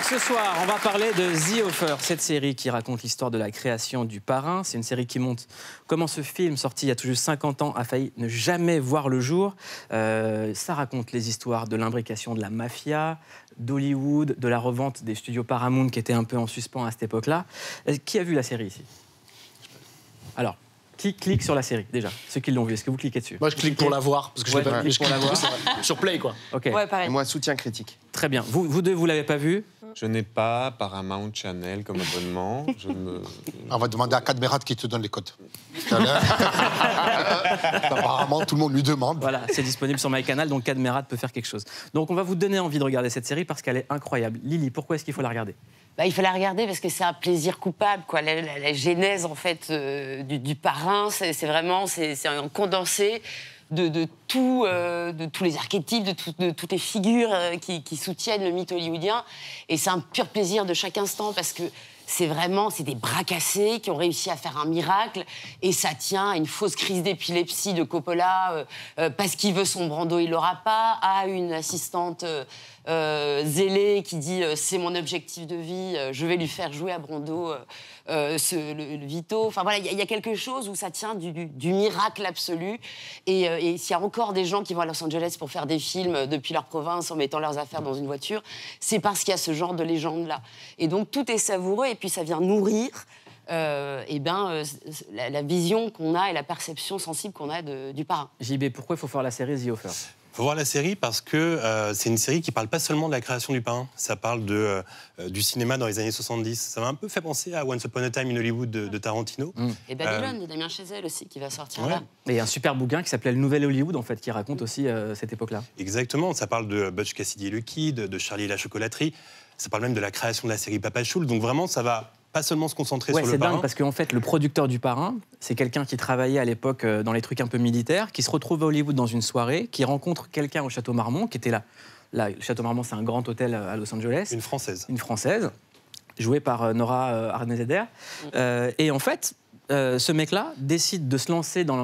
Alors ce soir, on va parler de The Offer, cette série qui raconte l'histoire de la création du Parrain. C'est une série qui montre comment ce film, sorti il y a tout juste 50 ans, a failli ne jamais voir le jour. Ça raconte les histoires de l'imbrication de la mafia, d'Hollywood, de la revente des studios Paramount qui étaient un peu en suspens à cette époque-là. Qui a vu la série ici? Alors, qui clique sur la série, déjà? Ceux qui l'ont vu, est-ce que vous cliquez dessus? Moi, je clique pour la voir, parce que je l'ai pas vu. Pour la voir. Sur Play, quoi. Ok. Ouais, pareil. Et moi, soutien critique. Très bien. Vous deux, vous l'avez pas vu? Je n'ai pas Paramount Channel comme abonnement. On va demander à Cadmerat qui te donne les codes. Apparemment, tout le monde lui demande. Voilà, c'est disponible sur MyCanal, donc Cadmerat peut faire quelque chose. Donc on va vous donner envie de regarder cette série parce qu'elle est incroyable. Lily, pourquoi est-ce qu'il faut la regarder? Il faut la regarder parce que c'est un plaisir coupable, quoi. La genèse, en fait, du Parrain, c'est vraiment un condensé de tous les archétypes, de toutes les figures qui soutiennent le mythe hollywoodien. Et c'est un pur plaisir de chaque instant parce que c'est des bras cassés qui ont réussi à faire un miracle et ça tient à une fausse crise d'épilepsie de Coppola parce qu'il veut son Brando, il l'aura pas, à une assistante zélée qui dit c'est mon objectif de vie, je vais lui faire jouer à Brando le Vito. Enfin voilà, il y a quelque chose où ça tient du miracle absolu et s'il y a encore des gens qui vont à Los Angeles pour faire des films depuis leur province en mettant leurs affaires dans une voiture, c'est parce qu'il y a ce genre de légende-là. Et donc tout est savoureux et puis ça vient nourrir la vision qu'on a et la perception sensible qu'on a du Parrain. JB, pourquoi il faut faire la série The Offer? Il faut voir la série parce que c'est une série qui ne parle pas seulement de la création du Parrain, ça parle du cinéma dans les années 70. Ça m'a un peu fait penser à Once Upon a Time in Hollywood de Tarantino. Et Babylone de Damien Chazelle aussi, qui va sortir là. Et il y a un super bouquin qui s'appelait Le Nouvel Hollywood, en fait, qui raconte aussi cette époque-là. Exactement, ça parle de Butch Cassidy et le Kid, de Charlie et la chocolaterie. Ça parle même de la création de la série Papa Choule. Donc vraiment, ça va pas seulement se concentrer sur le Parrain. C'est dingue parce qu'en fait, le producteur du Parrain, c'est quelqu'un qui travaillait à l'époque dans les trucs un peu militaires, qui se retrouve à Hollywood dans une soirée, qui rencontre quelqu'un au Château Marmont, qui était là. Le Château Marmont, c'est un grand hôtel à Los Angeles. Une Française. Une Française, jouée par Nora Arnezeder. Et en fait, ce mec-là décide de se lancer dans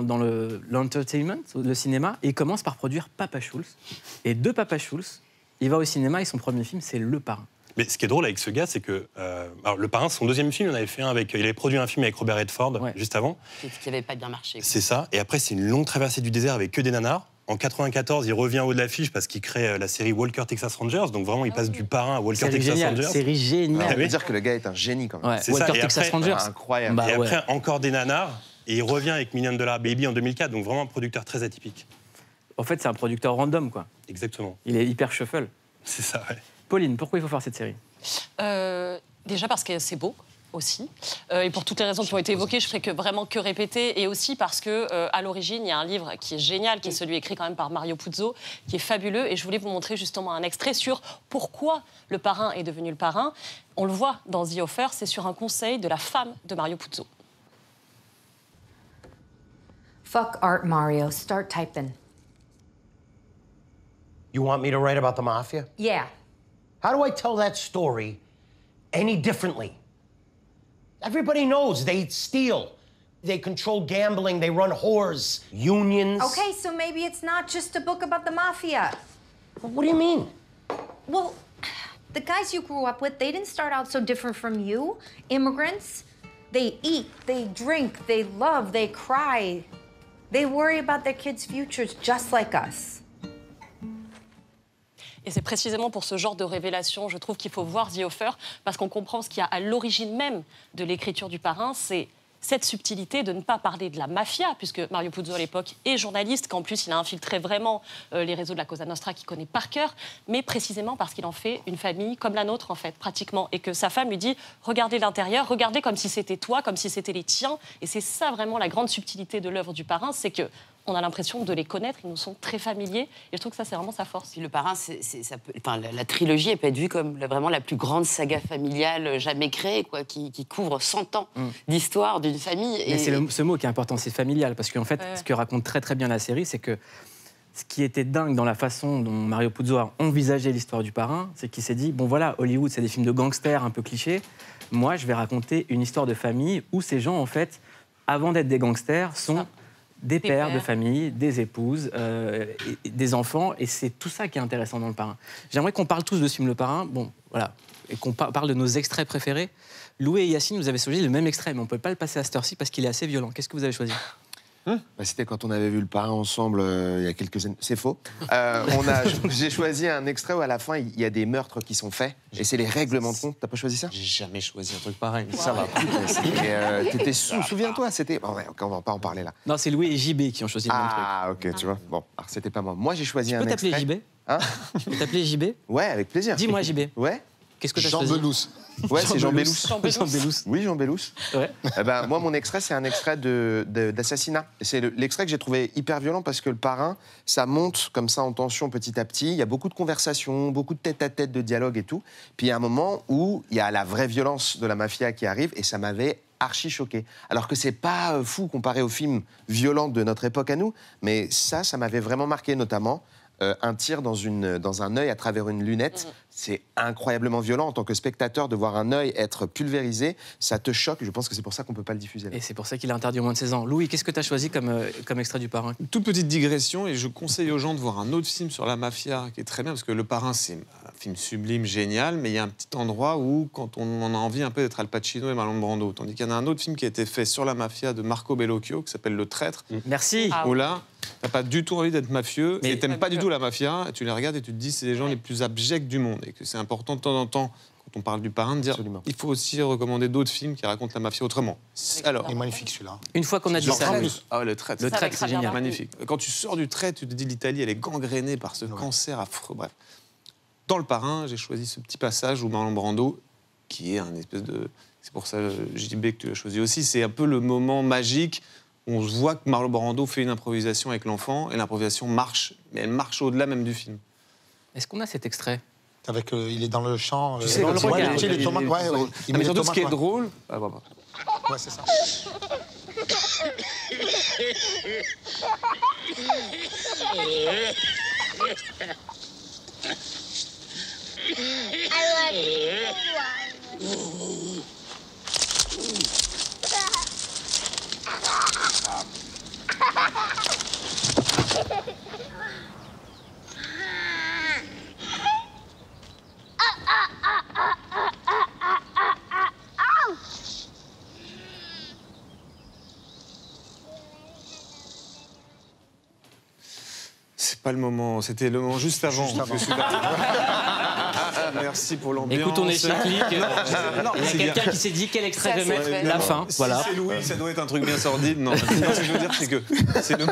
l'entertainment, le cinéma, et il commence par produire Papa Schultz. Et de Papa Schultz, il va au cinéma et son premier film, c'est Le Parrain. Mais ce qui est drôle avec ce gars, c'est que Le Parrain, son deuxième film, il avait produit un film avec Robert Redford juste avant. Qui n'avait pas bien marché. C'est ça. Et après, c'est une longue traversée du désert avec que des nanars. En 94, il revient au haut de l'affiche parce qu'il crée la série Walker Texas Rangers. Donc vraiment, il passe du Parrain à Walker Texas Rangers. Série géniale. On peut dire que le gars est un génie quand même. C'est Walker ça. Texas Rangers. Incroyable. Et après, encore des nanars. Et il revient avec $1 Million Baby en 2004. Donc vraiment un producteur très atypique. En fait, c'est un producteur random, quoi. Exactement. Il est hyper shuffle. C'est ça, ouais. Pauline, pourquoi il faut faire cette série? Déjà parce que c'est beau aussi, et pour toutes les raisons qui ont été évoquées, je ne ferai vraiment que répéter, et aussi parce que à l'origine, il y a un livre qui est génial, qui est celui écrit quand même par Mario Puzo, qui est fabuleux, et je voulais vous montrer justement un extrait sur pourquoi le Parrain est devenu le Parrain. On le voit dans The Offer, c'est sur un conseil de la femme de Mario Puzo. Fuck art, Mario. Start typing. You want me to write about the mafia? Yeah. How do I tell that story any differently? Everybody knows they steal, they control gambling, they run whores, unions. Okay, so maybe it's not just a book about the mafia. What do you mean? Well, the guys you grew up with, they didn't start out so different from you. Immigrants, they eat, they drink, they love, they cry. They worry about their kids' futures just like us. Et c'est précisément pour ce genre de révélation, je trouve qu'il faut voir The Offer, parce qu'on comprend ce qu'il y a à l'origine même de l'écriture du Parrain, c'est cette subtilité de ne pas parler de la mafia, puisque Mario Puzo à l'époque est journaliste, qu'en plus il a infiltré vraiment les réseaux de la Cosa Nostra qu'il connaît par cœur, mais précisément parce qu'il en fait une famille comme la nôtre en fait, pratiquement, et que sa femme lui dit « regardez l'intérieur, regardez comme si c'était toi, comme si c'était les tiens », et c'est ça vraiment la grande subtilité de l'œuvre du Parrain, c'est que on a l'impression de les connaître, ils nous sont très familiers, et je trouve que ça, c'est vraiment sa force. Puis le Parrain, la trilogie, elle peut être vue comme vraiment la plus grande saga familiale jamais créée, quoi, qui couvre 100 ans d'histoire d'une famille. Mais c'est ce mot qui est important, c'est familial, parce qu'en fait, ce que raconte très très bien la série, c'est que ce qui était dingue dans la façon dont Mario Puzo a envisagé l'histoire du Parrain, c'est qu'il s'est dit, bon voilà, Hollywood, c'est des films de gangsters un peu clichés, moi, je vais raconter une histoire de famille où ces gens, en fait, avant d'être des gangsters, sont des pères de pères. famille, des épouses, et des enfants, et c'est tout ça qui est intéressant dans Le Parrain. J'aimerais qu'on parle tous de ce film Le Parrain, bon, voilà, et qu'on parle de nos extraits préférés. Louis et Yacine, vous avez choisi le même extrait, mais on ne peut pas le passer à cette heure-ci parce qu'il est assez violent. Qu'est-ce que vous avez choisi ? C'était quand on avait vu Le Parrain ensemble il y a quelques années. C'est faux. J'ai choisi un extrait où à la fin, il y a des meurtres qui sont faits. Et c'est les règlements de compte. T'as pas choisi ça? J'ai jamais choisi un truc pareil. Ça va. T'étais souviens-toi, c'était... Oh, ouais, on va pas en parler là. Non, c'est Louis et JB qui ont choisi le même truc. Ah, ok, tu vois. Bon, alors c'était pas moi. Moi, j'ai choisi un Tu peux t'appeler extrait. JB ? Hein? Tu peux t'appeler JB ? Ouais, avec plaisir. Dis-moi JB. Ouais. Qu'est-ce que tu as Jean choisi ? Belous. Ouais, c'est Jean Belous. Jean Belous. Oui, Jean Belous. Ouais. Eh ben, moi, mon extrait, c'est un extrait d'assassinat. C'est l'extrait que j'ai trouvé hyper violent parce que Le Parrain, ça monte comme ça en tension petit à petit. Il y a beaucoup de conversations, beaucoup de tête-à-tête, de dialogue et tout. Puis il y a un moment où il y a la vraie violence de la mafia qui arrive et ça m'avait archi choqué. Alors que c'est pas fou comparé aux films violents de notre époque à nous, mais ça m'avait vraiment marqué, notamment un tir dans un œil à travers une lunette. C'est incroyablement violent en tant que spectateur de voir un œil être pulvérisé. Ça te choque. Je pense que c'est pour ça qu'on peut pas le diffuser. Là. Et c'est pour ça qu'il est interdit au moins de 16 ans. Louis, qu'est-ce que tu as choisi comme extrait du Parrain ? Une toute petite digression, et je conseille aux gens de voir un autre film sur la mafia qui est très bien, parce que Le Parrain, c'est un film sublime, génial, mais il y a un petit endroit où, quand on en a envie un peu d'être Al Pacino et Marlon Brando, tandis qu'il y en a un autre film qui a été fait sur la mafia de Marco Bellocchio, qui s'appelle Le Traître, Merci. où là, t'as pas du tout envie d'être mafieux, Mais et t'aimes pas du tout la mafia, et tu les regardes et tu te dis c'est les gens les plus abjects du monde, et que c'est important de temps en temps, quand on parle du Parrain, de dire Absolument. il faut aussi recommander d'autres films qui racontent la mafia autrement. Alors, Il est magnifique celui-là. Une fois qu'on a dit Genre ça, en Louis, plus. ah ouais, Le Traître. le Ça, traître, avec c'est Javier génial. Bardem. Magnifique. Quand tu sors du Traître, tu te dis l'Italie, elle est gangrénée par ce cancer affreux. Bref. Dans Le Parrain, j'ai choisi ce petit passage où Marlon Brando, qui est un espèce de... C'est pour ça, JB, que tu as choisi aussi. C'est un peu le moment magique où on voit que Marlon Brando fait une improvisation avec l'enfant, et l'improvisation marche, mais elle marche au-delà même du film. Est-ce qu'on a cet extrait ? Avec, il est dans le champ. sais, dans le ouais, regard. tu sais, les tomates, ouais, il Non, met mais les surtout, ce qui est tomates, ouais. drôle... Ouais, c'est ça. C'est pas le moment, c'était le moment juste avant. Juste avant. Je suis d'accord. Merci pour l'ambiance. Écoute, on est chez Click. Il y a c'est quelqu'un bien. qui s'est dit quel extrait je vais Ça, c'est mettre. vrai. La fin, Si voilà. c'est Louis, ça doit être un truc bien sordide. Non, ce que je veux dire, c'est que c'est le...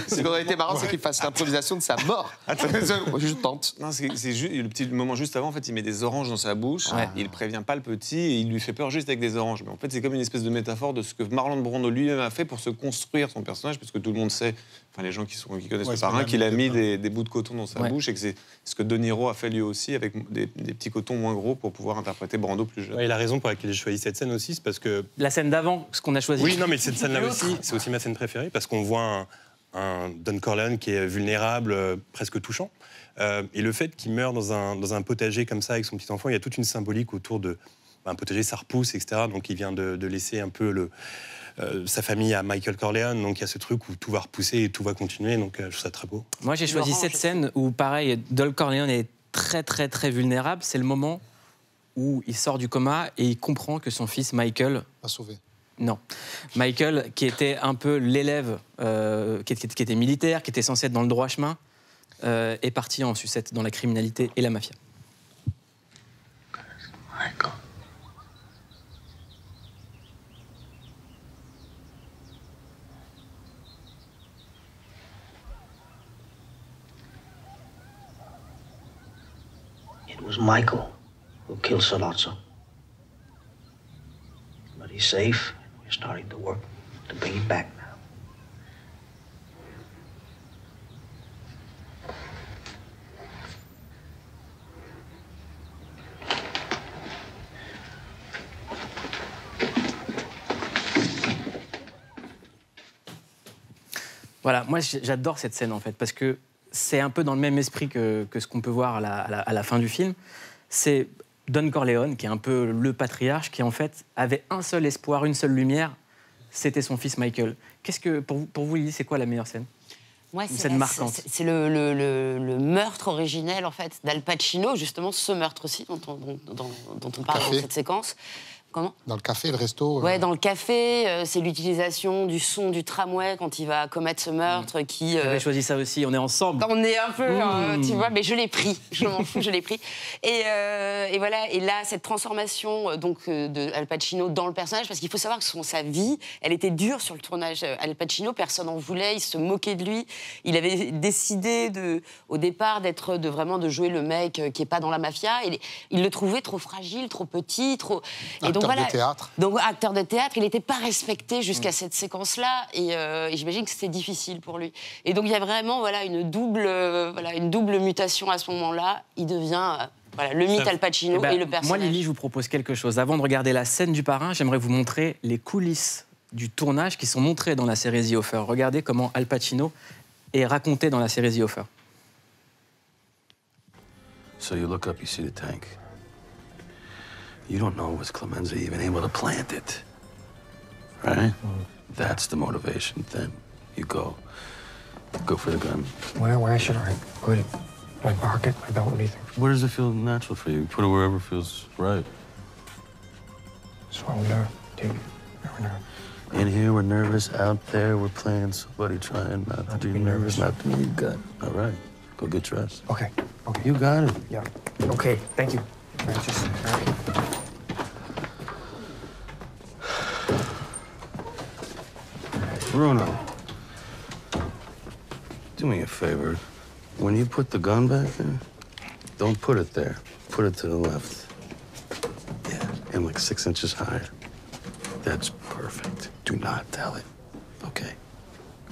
Ce qui aurait été marrant, c'est qu'il fasse l'improvisation de sa mort. Je tente. Non, c'est juste le petit moment juste avant. En fait, il met des oranges dans sa bouche. Ouais. Il prévient pas le petit et il lui fait peur juste avec des oranges. Mais en fait, c'est comme une espèce de métaphore de ce que Marlon Brando lui-même a fait pour se construire son personnage, parce que tout le monde sait, enfin les gens qui connaissent Ouais, Le c'est Parrain, la qu'il a même mis époque. des bouts de coton dans sa Ouais. bouche, et que c'est ce que De Niro a fait lui aussi avec des petits cotons moins gros pour pouvoir interpréter Brando plus jeune. Ouais, et la raison pour laquelle j'ai choisi cette scène aussi, c'est parce que... La scène d'avant, ce qu'on a choisi. Oui, non, mais cette scène-là aussi, c'est aussi ma scène préférée, parce qu'on voit un Don Corleone qui est vulnérable, presque touchant. Et le fait qu'il meure dans un potager comme ça avec son petit enfant, il y a toute une symbolique autour de... Un potager, ça repousse, etc. Donc il vient de laisser un peu sa famille à Michael Corleone. Donc il y a ce truc où tout va repousser et tout va continuer. Donc je trouve ça très beau. Moi, j'ai choisi Laurent, cette scène où, pareil, Don Corleone est très, très, très vulnérable. C'est le moment où il sort du coma et il comprend que son fils Michael... Pas sauvé. Non. Michael, qui était un peu l'élève, qui était militaire, qui était censé être dans le droit chemin, est parti en sucette dans la criminalité et la mafia. Michael. It was Michael who killed Sollozzo. But he's safe, and we're starting to work to bring him back now. Voilà, moi j'adore cette scène en fait, parce que c'est un peu dans le même esprit que ce qu'on peut voir à la fin du film. C'est Don Corleone, qui est un peu le patriarche, qui en fait avait un seul espoir, une seule lumière, c'était son fils Michael. Qu'est-ce que, pour vous, Lily, c'est quoi la meilleure scène? Moi, Une scène marquante. C'est le meurtre originel, en fait, d'Al Pacino, justement, ce meurtre-ci dont on parle dans cette séquence. Comment? Dans le café, le resto. Ouais, dans le café, c'est l'utilisation du son du tramway quand il va commettre ce meurtre qui... J'avais choisi ça aussi, on est ensemble. On est un peu, tu vois, mais je l'ai pris, je m'en fous, je l'ai pris. Et voilà, et là, cette transformation donc, de Al Pacino dans le personnage, parce qu'il faut savoir que sa vie, elle était dure sur le tournage. Al Pacino, personne n'en voulait, il se moquait de lui. Il avait décidé, au départ, vraiment de jouer le mec qui n'est pas dans la mafia. Il le trouvait trop fragile, trop petit, trop... Et donc, de théâtre. Donc, acteur de théâtre, il n'était pas respecté jusqu'à cette séquence-là, et j'imagine que c'était difficile pour lui. Et donc, il y a vraiment une double mutation à ce moment-là. Il devient le mythe Al Pacino et le personnage. Moi, Lily, je vous propose quelque chose. Avant de regarder la scène du parrain, j'aimerais vous montrer les coulisses du tournage qui sont montrées dans la série The Offer. Regardez comment Al Pacino est raconté dans la série The Offer. So you look up, you see the tank. You don't know, was Clemenza even able to plant it? Right? That's the motivation. Then you go for the gun. Where should I put it? My pocket, my belt, what do you think? Where does it feel natural for you? Put it wherever feels right. That's what we do, dude. We're nervous. In here, we're nervous. Out there, we're playing somebody trying not to be nervous. Not to be gut. All right. Go get dressed. Okay. You got it. Yeah. Okay, thank you. Francis. All right. Bruno, do me a favor. When you put the gun back there, don't put it there. Put it to the left. Yeah, and like 6 inches higher. That's perfect. Do not tell it. Okay.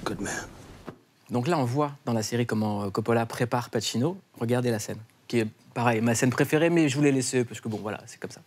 Good man. Donc là, on voit dans la série comment Coppola prépare Pacino. Regardez la scène, qui est, pareil, ma scène préférée, mais je voulais laisser parce que, bon, voilà, c'est comme ça.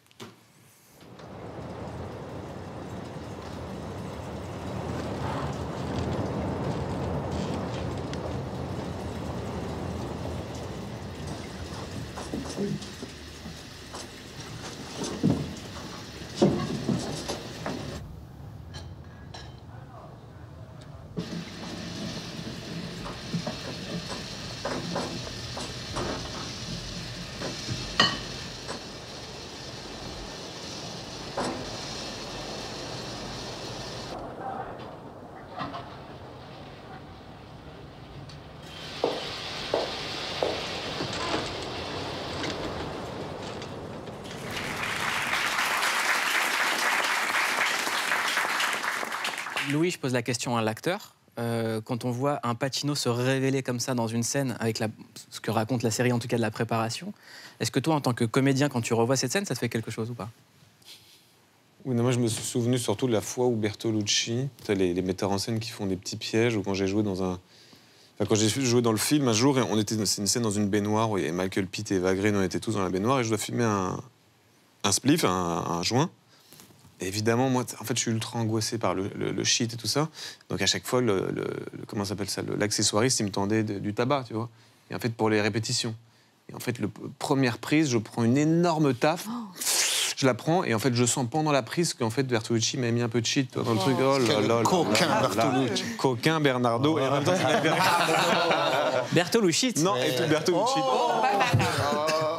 Louis, je pose la question à l'acteur. Quand on voit un Pacino se révéler comme ça dans une scène, avec ce que raconte la série, en tout cas de la préparation, est-ce que toi, en tant que comédien, quand tu revois cette scène, ça te fait quelque chose ou pas? Oui, non, moi je me suis souvenu surtout de la fois où Bertolucci, les metteurs en scène qui font des petits pièges, ou quand j'ai joué dans un... Enfin, quand j'ai joué dans le film, un jour, c'est une scène dans une baignoire où il y avait Michael Pitt et Eva Green, on était tous dans la baignoire, et je dois filmer un spliff, un joint. Et évidemment, moi, en fait, je suis ultra angoissé par le shit et tout ça. Donc à chaque fois, comment s'appelle ça, l'accessoiriste, il me tendait du tabac, tu vois. Et en fait, pour les répétitions. Et en fait, première prise, je prends une énorme taf. Je la prends et en fait, je sens pendant la prise qu'en fait, Bertolucci m'a mis un peu de shit dans le truc. Oh là là. Coquin Bertolucci. Coquin Bernardo. Et en même temps, c'est Bertolucci. Non, et tout Bertolucci.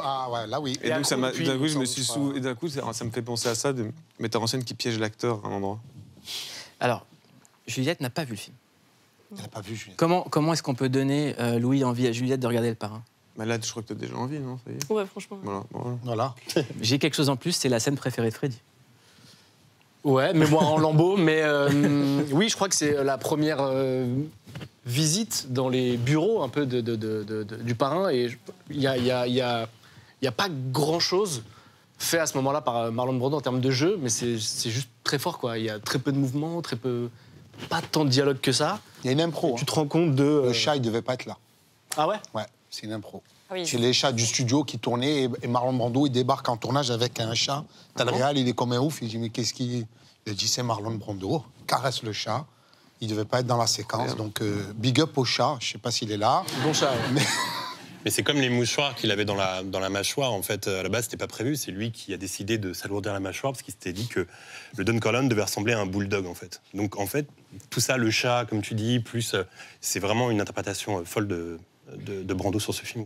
Ah ouais, là oui. Et donc, d'un coup, je me suis et d'un coup, ça me fait penser à ça, de metteur en scène qui piège l'acteur à un endroit. Alors, Juliette n'a pas vu le film. Elle n'a pas vu, Juliette. Comment est-ce qu'on peut donner, Louis, envie à Juliette de regarder Le Parrain? Bah là, je crois que tu as déjà envie, non? Ça y est. Ouais, franchement. Voilà. J'ai quelque chose en plus, c'est la scène préférée de Freddy. Ouais, mais moi en lambeau. Mais oui, je crois que c'est la première visite dans les bureaux un peu du parrain. Et il y a pas grand-chose fait à ce moment-là par Marlon Brando en termes de jeu, mais c'est juste très fort, quoi. Il y a très peu de mouvements, pas tant de dialogue que ça. Il y a une impro. Tu te rends compte de... Le chat, il devait pas être là. Ah ouais? Ouais, c'est une impro. Oui. C'est les chats du studio qui tournaient et Marlon Brando, il débarque en tournage avec un chat. T'as le réal, il est comme un ouf. Il dit, mais qu'est-ce qu'il... Il a dit, c'est Marlon Brando. Caresse le chat. Il devait pas être dans la séquence. Donc, big up au chat. Je sais pas s'il est là. Bon chat. Mais c'est comme les mouchoirs qu'il avait dans la mâchoire. En fait, à la base, c'était pas prévu. C'est lui qui a décidé de s'alourdir la mâchoire parce qu'il s'était dit que le Don Corleone devait ressembler à un bulldog, en fait. Donc, en fait, tout ça, le chat, comme tu dis, plus, c'est vraiment une interprétation folle de Brando sur ce film.